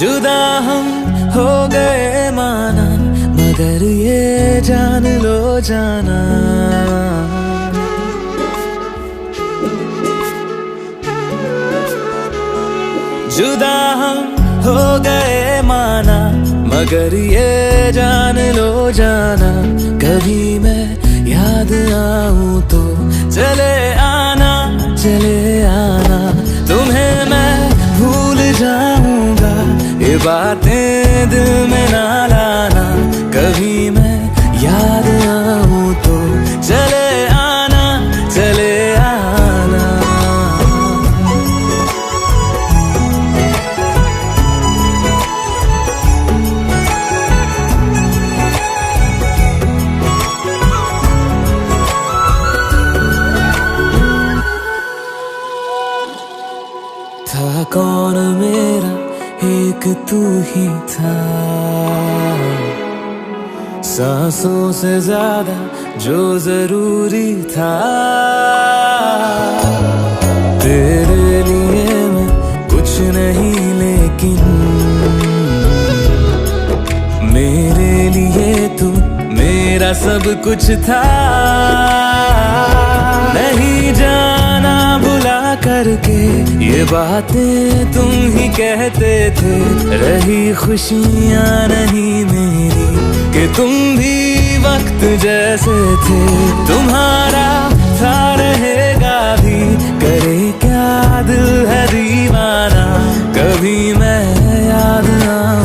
जुदा हम हो गए माना, मगर ये जान लो जाना, जुदा हम हो गए माना, मगर ये जान लो जाना, कभी मैं याद आऊं तो चले आना, चले आना, तुम्हें मैं भूल जाऊंगा, ये बातें दिल में ना लाना, कभी मैं याद आऊं तो चले आना, चले आना। था कौन मेरा एक तू ही था, सांसों से ज्यादा जो जरूरी था, तेरे लिए मैं कुछ नहीं लेकिन मेरे लिए तू मेरा सब कुछ था, नहीं जाना भुला करके ये बातें तुम ही कहते थे, रही खुशियां नहीं मेरी कि तुम भी वक्त जैसे थे, तुम्हारा था रहेगा भी, करे क्या दिल है दीवाना, कभी मैं याद आऊं